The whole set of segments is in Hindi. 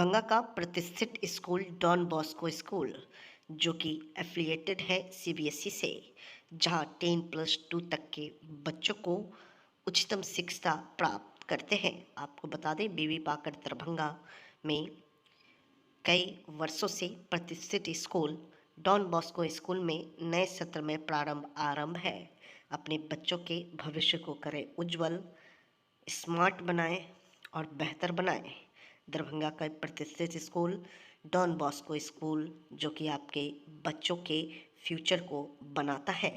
दरभंगा का प्रतिष्ठित स्कूल डॉन बॉस्को स्कूल जो कि एफिलिएटेड है सीबीएसई से, जहां 10+2 तक के बच्चों को उच्चतम शिक्षा प्राप्त करते हैं। आपको बता दें, बीबी पाकर दरभंगा में कई वर्षों से प्रतिष्ठित स्कूल डॉन बॉस्को स्कूल में नए सत्र में आरंभ है। अपने बच्चों के भविष्य को करें उज्जवल, स्मार्ट बनाएं और बेहतर बनाएं। दरभंगा का प्रतिष्ठित स्कूल डॉन बॉस्को स्कूल जो कि आपके बच्चों के फ्यूचर को बनाता है।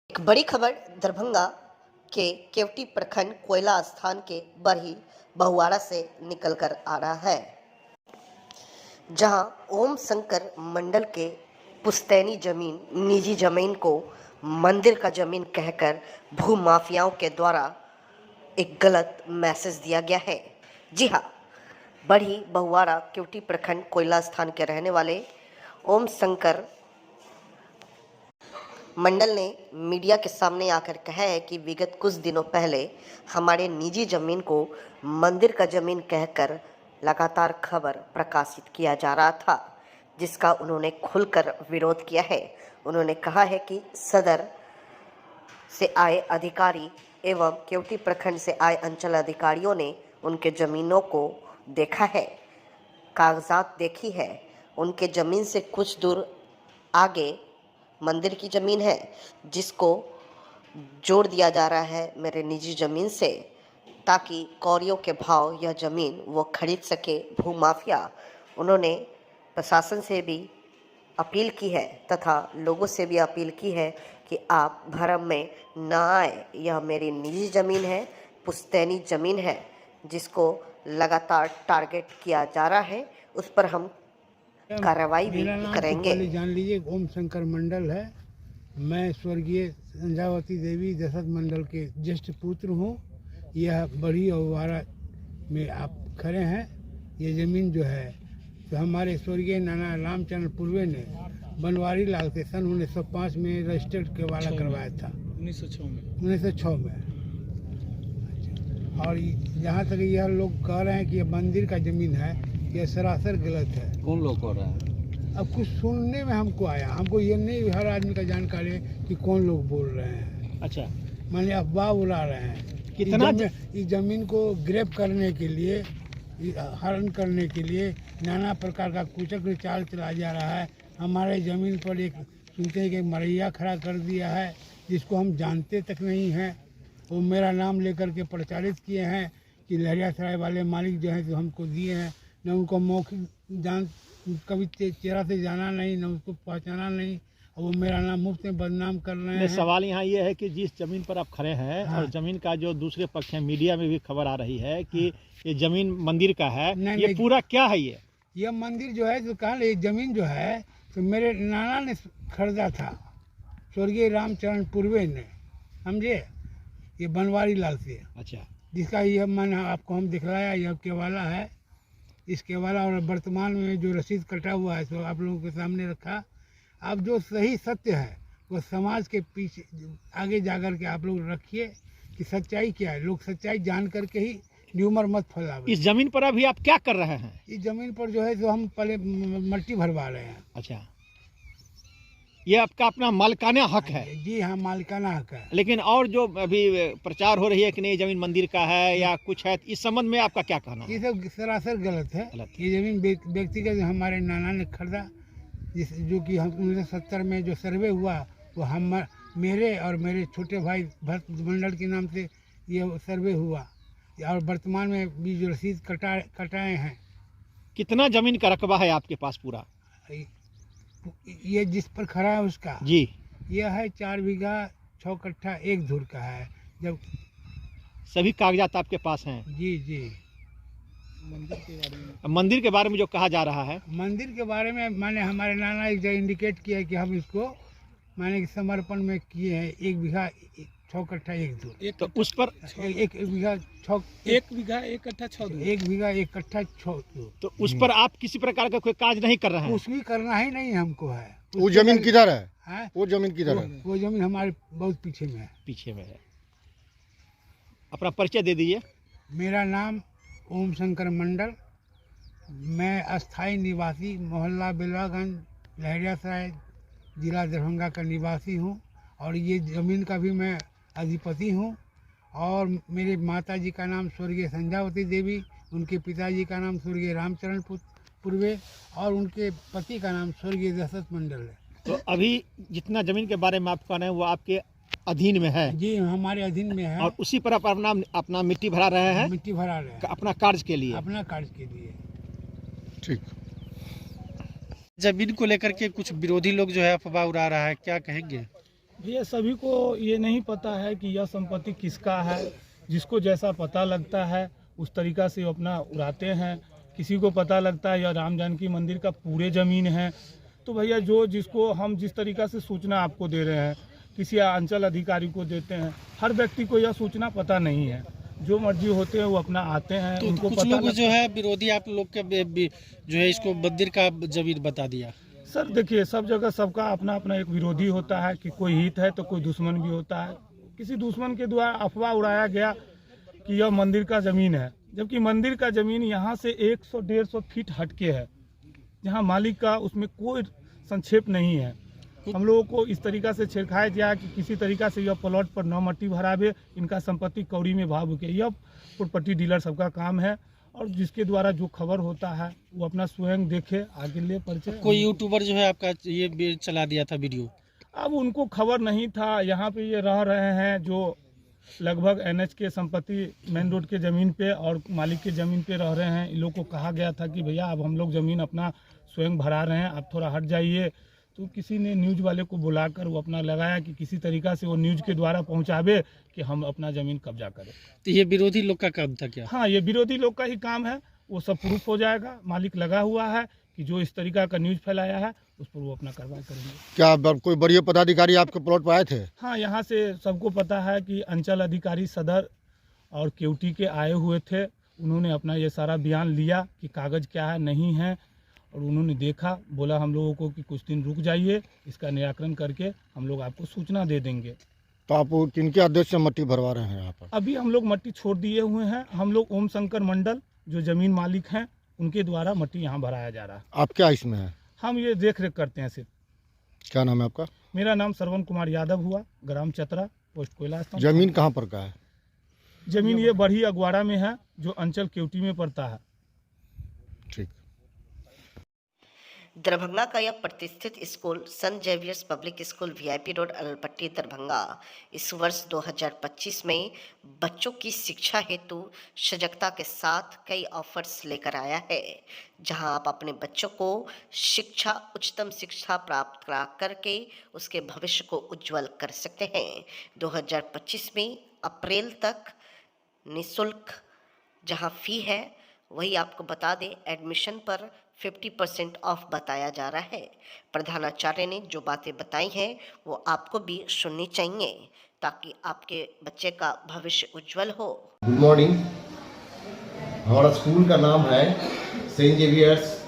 एक बड़ी खबर दरभंगा के केवटी प्रखंड कोयला स्थान के बरही बहुआरा से निकलकर आ रहा है, जहां ओम शंकर मंडल के पुश्तैनी जमीन, निजी जमीन को मंदिर का जमीन कहकर भू माफियाओं के द्वारा एक गलत मैसेज दिया गया है। जी हाँ, बड़ी बहुआरा केवटी प्रखंड कोयला स्थान के रहने वाले ओम शंकर मंडल ने मीडिया के सामने आकर कहा है कि विगत कुछ दिनों पहले हमारे निजी जमीन को मंदिर का जमीन कहकर लगातार खबर प्रकाशित किया जा रहा था, जिसका उन्होंने खुलकर विरोध किया है। उन्होंने कहा है कि सदर से आए अधिकारी एवं केवटी प्रखंड से आए अंचल अधिकारियों ने उनके जमीनों को देखा है, कागजात देखी है। उनके जमीन से कुछ दूर आगे मंदिर की ज़मीन है, जिसको जोड़ दिया जा रहा है मेरे निजी ज़मीन से, ताकि कौड़ियों के भाव यह ज़मीन वो खरीद सके भूमाफिया। उन्होंने प्रशासन से भी अपील की है तथा लोगों से भी अपील की है कि आप भरम में ना आए। यह मेरी निजी ज़मीन है, पुश्तैनी ज़मीन है, जिसको लगातार टारगेट किया जा रहा है। उस पर हम कार्रवाई भी करेंगे। जान लीजिए, ओम शंकर मंडल है। मैं स्वर्गीय संध्यावती देवी दशरथ मंडल के ज्येष्ठ पुत्र हूँ। यह बड़ी औवारा में आप खड़े हैं। ये ज़मीन जो है तो हमारे स्वर्गीय नाना रामचंद्र पूर्वे ने बनवारी लाल के सन 1905 में रजिस्टर्ड केवाला करवाया था। 1906 में। और जहाँ तक यह लोग कह रहे हैं कि यह मंदिर का ज़मीन है, यह सरासर गलत है। कौन लोग कह रहे हैं? अब कुछ सुनने में हमको आया, हमको ये नहीं हर आदमी का जानकारी है कि कौन लोग बोल रहे हैं। अच्छा, माने अफवाह उड़ा रहे हैं। कितना इस जमीन को ग्रेप करने के लिए, हरण करने के लिए नाना प्रकार का कुचक्र चाल चला जा रहा है। हमारे ज़मीन पर एक सुनते हैं कि मरैया खड़ा कर दिया है, जिसको हम जानते तक नहीं हैं। वो मेरा नाम लेकर के प्रचारित किए हैं कि लहरियासराय वाले मालिक जो हैं तो हमको दिए हैं। न उनको मौखिक जान, कभी चेहरा से जाना नहीं, न उसको पहचाना नहीं, और वो मेरा नाम मुफ्त में बदनाम कर रहे हैं। सवाल यहाँ ये है कि जिस जमीन पर आप खड़े हैं, हाँ। और जमीन का जो दूसरे पक्ष है, मीडिया में भी खबर आ रही है कि ये जमीन मंदिर का है। ये पूरा क्या है? ये मंदिर जो है तो कहा, ये जमीन जो है तो मेरे नाना ने खरीदा था, स्वर्गीय रामचरण पूर्वे ने, समझे, ये बनवारी लाल से। अच्छा, जिसका यह मन आपको हम दिखलाया, यह केवाला है। इस केवाला और वर्तमान में जो रसीद कटा हुआ है तो आप लोगों के सामने रखा। अब जो सही सत्य है वो समाज के पीछे आगे जाकर के आप लोग रखिए कि सच्चाई क्या है। लोग सच्चाई जान करके ही न्यूमर मत फैलावे। इस जमीन पर अभी आप क्या कर रहे हैं? इस जमीन पर जो है तो हम पहले मट्टी भरवा रहे हैं। अच्छा, ये आपका अपना मालिकाना हक है? जी हाँ, मालिकाना हक है। लेकिन और जो अभी प्रचार हो रही है कि नहीं जमीन मंदिर का है या कुछ है, इस संबंध में आपका क्या कहना है? ये सब सरासर गलत है। ये जमीन व्यक्तिगत हमारे नाना ने खरीदा, जो कि 1970 में जो सर्वे हुआ वो हम मेरे और मेरे छोटे भाई भरत मंडल के नाम से ये सर्वे हुआ। और वर्तमान में बीज रसीद कटाए हैं। कितना जमीन का रकबा है आपके पास पूरा? ये जिस पर खड़ा है उसका जी, यह है 4 बीघा 6 कट्ठा 1 धुर का है। जब सभी कागजात आपके पास हैं? जी जी। मंदिर के बारे में जो कहा जा रहा है, मंदिर के बारे में माने हमारे नाना एक जगह इंडिकेट किया कि हम इसको माने कि समर्पण में किए हैं 1 बीघा 6 कट्ठा 1 धुर। तो उस पर 1 बीघा 6 1 बीघा 1 कट्ठा 6 धुर। 1 बीघा 1 कट्ठा 6 धुर। तो उस पर आप किसी प्रकार का कोई कार्य नहीं कर रहे हैं? कुछ भी करना ही नहीं हमको है। वो जमीन किधर है? हाँ? वो जमीन किधर है? वो जमीन हमारे बहुत पीछे में है। पीछे में है। अपना परिचय दे दीजिए। मेरा नाम ओम शंकर मंडल, मैं अस्थाई निवासी मोहल्ला बेलवागंज लहरियासराय जिला दरभंगा का निवासी हूँ और ये ज़मीन का भी मैं अधिपति हूँ। और मेरे माता जी का नाम स्वर्गीय संध्यावती देवी, उनके पिताजी का नाम स्वर्गीय रामचरण पूर्वे और उनके पति का नाम स्वर्गीय दशरथ मंडल है। तो अभी जितना जमीन के बारे में आप कह रहे हैं वो आपके अधीन में है? जी, हमारे अधीन में है। और उसी पर आप अपना मिट्टी भरा रहे हैं? मिट्टी भरा रहे हैं अपना कार्य के लिए? अपना कार्य के लिए। ठीक। जमीन को लेकर के कुछ विरोधी लोग जो है अफवाह उड़ा रहा है, क्या कहेंगे? भैया सभी को ये नहीं पता है कि यह संपत्ति किसका है। जिसको जैसा पता लगता है उस तरीका से वो अपना उड़ाते हैं। किसी को पता लगता है यह राम जानकी मंदिर का पूरे ज़मीन है। तो भैया जो जिसको हम जिस तरीका से सूचना आपको दे रहे हैं, किसी अंचल अधिकारी को देते हैं, हर व्यक्ति को यह सूचना पता नहीं है। जो मर्जी होते हैं वो अपना आते हैं, तो उनको कुछ पता लोग जो है विरोधी आप लोग के जो है इसको मंदिर का जमीन बता दिया। सर देखिए, सब जगह सबका अपना अपना एक विरोधी होता है कि कोई हित है तो कोई दुश्मन भी होता है। किसी दुश्मन के द्वारा अफवाह उड़ाया गया कि यह मंदिर का ज़मीन है, जबकि मंदिर का ज़मीन यहाँ से 100-150 फीट हटके है, जहाँ मालिक का उसमें कोई संक्षेप नहीं है। हम लोगों को इस तरीका से छेड़खाया गया कि किसी तरीका से यह प्लॉट पर न मट्टी भरावे, इनका संपत्ति कौड़ी में भाव के। यह प्रॉपर्टी डीलर सबका काम है और जिसके द्वारा जो खबर होता है वो अपना स्वयं देखे, आगे ले परिचय। कोई यूट्यूबर जो है आपका ये चला दिया था वीडियो, अब उनको खबर नहीं था। यहाँ पे ये रह रहे हैं जो लगभग NH के संपत्ति मेन रोड के ज़मीन पे और मालिक के ज़मीन पे रह रहे हैं। इन लोग को कहा गया था कि भैया अब हम लोग ज़मीन अपना स्वयं भरा रहे हैं, आप थोड़ा हट जाइए। तो किसी ने न्यूज़ वाले को बुलाकर वो अपना लगाया कि किसी तरीका से वो न्यूज़ के द्वारा पहुंचावे कि हम अपना ज़मीन कब्जा करें। तो ये विरोधी लोग का काम था क्या? हाँ, ये विरोधी लोग का ही काम है। वो सब प्रूफ हो जाएगा। मालिक लगा हुआ है कि जो इस तरीका का न्यूज़ फैलाया है उस पर वो अपना कार्रवाई करेंगे। क्या कोई बड़े पदाधिकारी आपके प्लॉट पर आए थे? हाँ, यहाँ से सबको पता है कि अंचल अधिकारी सदर और केवटी के आए हुए थे। उन्होंने अपना ये सारा बयान लिया कि कागज़ क्या है नहीं है, और उन्होंने देखा, बोला हम लोगों को कि कुछ दिन रुक जाइए, इसका निराकरण करके हम लोग आपको सूचना दे देंगे। तो आप किनके आदेश से मट्टी भरवा रहे हैं यहाँ पर? अभी हम लोग मट्टी छोड़ दिए हुए हैं। हम लोग ओम शंकर मंडल जो ज़मीन मालिक हैं उनके द्वारा मट्टी यहाँ भराया जा रहा है। आप क्या इसमें है? हम ये देख रेख करते हैं सिर्फ। क्या नाम है आपका? मेरा नाम श्रवण कुमार यादव हुआ, ग्राम चतरा, पोस्ट कोयला स्तंभ। जमीन कहाँ पर का है? जमीन ये बढ़ी अगवाड़ा में है जो अंचल केवटी में पड़ता है। ठीक। दरभंगा का यह प्रतिष्ठित school Saint Xavier's public school VIP road Alpatti Darbhanga इस वर्ष 2025 में बच्चों की शिक्षा हेतु सजगता के साथ कई ऑफर्स लेकर आया है, जहां आप अपने बच्चों को उच्चतम शिक्षा प्राप्त करा करके उसके भविष्य को उज्जवल कर सकते हैं। 2025 में अप्रैल तक निःशुल्क जहां फी है वही आपको बता दें, एडमिशन पर 50% ऑफ बताया जा रहा है। प्रधानाचार्य ने जो बातें बताई हैं वो आपको भी सुननी चाहिए ताकि आपके बच्चे का भविष्य उज्जवल हो। Good morning. हमारा स्कूल का नाम है saint Xavier's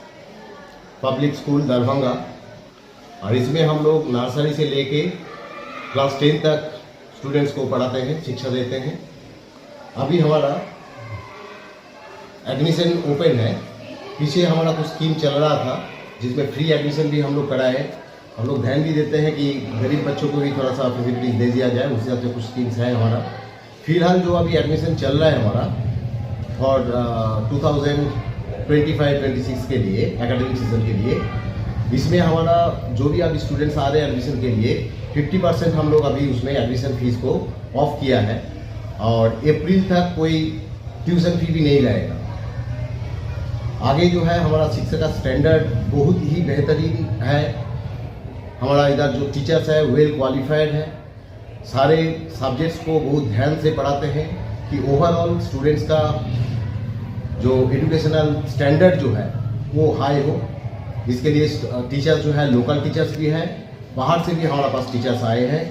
public school Darbhanga और इसमें हम लोग नर्सरी से लेके क्लास 10 तक स्टूडेंट्स को पढ़ाते हैं, शिक्षा देते हैं। अभी हमारा एडमिशन ओपन है। पीछे हमारा कुछ स्कीम चल रहा था जिसमें फ्री एडमिशन भी हम लोग कराए। हम लोग ध्यान भी देते हैं कि गरीब बच्चों को भी थोड़ा सा फैसिलिटीज दे दिया जाए, उस हिसाब से कुछ स्कीम्स है हमारा। फिलहाल जो अभी एडमिशन चल रहा है हमारा फॉर 2025-26 के लिए एकेडमिक सीजन के लिए, इसमें हमारा जो भी अभी स्टूडेंट्स आ रहे हैं एडमिशन के लिए 50% हम लोग अभी उसमें एडमिशन फीस को ऑफ किया है और अप्रैल तक कोई ट्यूशन फी भी नहीं लगेगा। आगे जो है हमारा शिक्षा का स्टैंडर्ड बहुत ही बेहतरीन है। हमारा इधर जो टीचर्स है वेल क्वालिफाइड है, सारे सब्जेक्ट्स को बहुत ध्यान से पढ़ाते हैं कि ओवरऑल स्टूडेंट्स का जो एजुकेशनल स्टैंडर्ड जो है वो हाई हो। इसके लिए टीचर्स जो है लोकल टीचर्स भी है, बाहर से भी हमारे पास टीचर्स आए हैं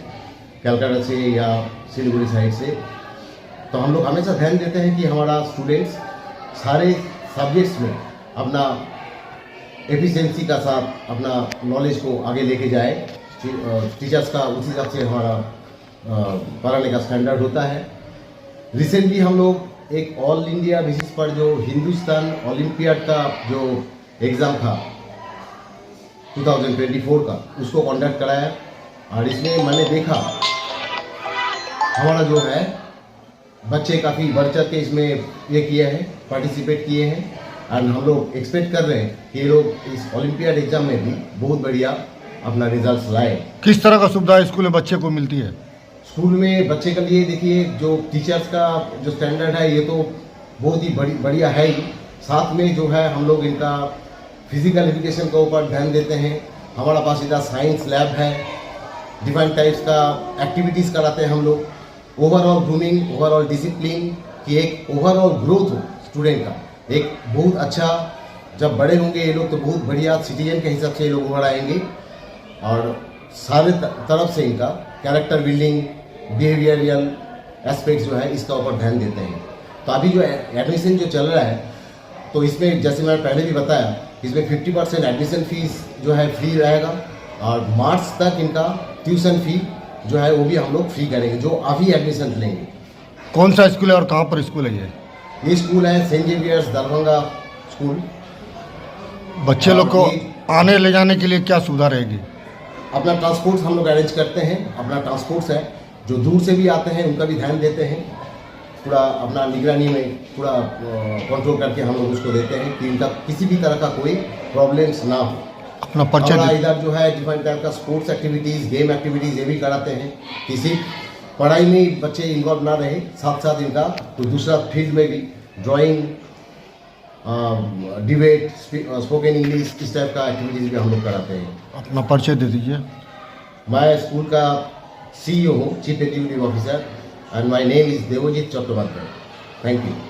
कलकत्ता से या सिलीगुड़ी साइड से। तो हम लोग हमेशा ध्यान देते हैं कि हमारा स्टूडेंट्स सारे सब्जेक्ट्स में अपना एफिशिएंसी का साथ अपना नॉलेज को आगे लेके जाए। टीचर्स का उसी हिसाब से हमारा पढ़ाने का स्टैंडर्ड होता है। रिसेंटली हम लोग एक ऑल इंडिया बेसिस पर जो हिंदुस्तान ओलंपियाड का जो एग्ज़ाम था 2024 का, उसको कंडक्ट कराया और इसमें मैंने देखा हमारा जो है बच्चे काफ़ी बढ़ चढ़ के इसमें ये किए हैं, पार्टिसिपेट किए हैं और हम लोग एक्सपेक्ट कर रहे हैं कि ये लोग इस ओलंपियाड एग्जाम में भी बहुत बढ़िया अपना रिजल्ट्स लाए। किस तरह का सुविधा स्कूल में बच्चे को मिलती है? स्कूल में बच्चे के लिए देखिए जो टीचर्स का जो स्टैंडर्ड है ये तो बहुत ही बढ़िया है ही, साथ में जो है हम लोग इनका फिजिकल एजुकेशन के ऊपर ध्यान देते हैं। हमारा पास इधर साइंस लैब है, डिफरेंट टाइप्स का एक्टिविटीज़ कराते हैं हम लोग। ओवरऑल ग्रूमिंग, ओवरऑल डिसिप्लिन की एक ओवरऑल ग्रोथ हो स्टूडेंट का, एक बहुत अच्छा, जब बड़े होंगे ये लोग तो बहुत बढ़िया सिटीजन के हिसाब से ये लोग उभर आएंगे और सारे तरफ से इनका कैरेक्टर बिल्डिंग, बिहेवियरल एस्पेक्ट्स जो है इसका ऊपर ध्यान देते हैं। तो अभी जो एडमिशन जो चल रहा है तो इसमें जैसे मैंने पहले भी बताया, इसमें 50% एडमिशन फीस जो है फ्री रहेगा और मार्च तक इनका ट्यूशन फी जो है वो भी हम लोग फ्री करेंगे जो अभी एडमिशन लेंगे। कौन सा स्कूल है और कहाँ पर स्कूल है ये स्कूल है सेंट जेवियर्स दरभंगा स्कूल। बच्चे लोग को आने ले जाने के लिए क्या सुविधा रहेगी? अपना ट्रांसपोर्ट हम लोग अरेंज करते हैं, अपना ट्रांसपोर्ट्स है, जो दूर से भी आते हैं उनका भी ध्यान देते हैं, पूरा अपना निगरानी में पूरा कंट्रोल करके हम लोग उसको देते हैं कि इनका किसी भी तरह का कोई प्रॉब्लम्स ना हो। अपना परिचय हमारा दे- इधर जो है डिफरेंट टाइप का स्पोर्ट्स एक्टिविटीज़, गेम एक्टिविटीज़ ये भी कराते हैं कि सिर्फ पढ़ाई में बच्चे इन्वॉल्व ना रहे, साथ साथ इनका तो दूसरा फील्ड में भी ड्राइंग, डिबेट, स्पोकन इंग्लिश, इस टाइप का एक्टिविटीज़ भी हम लोग कराते हैं। अपना परिचय दे दीजिए। मैं स्कूल का CEO हूँ, chief executive officer, and my name is Debjit Chattopadhyay. Thank you.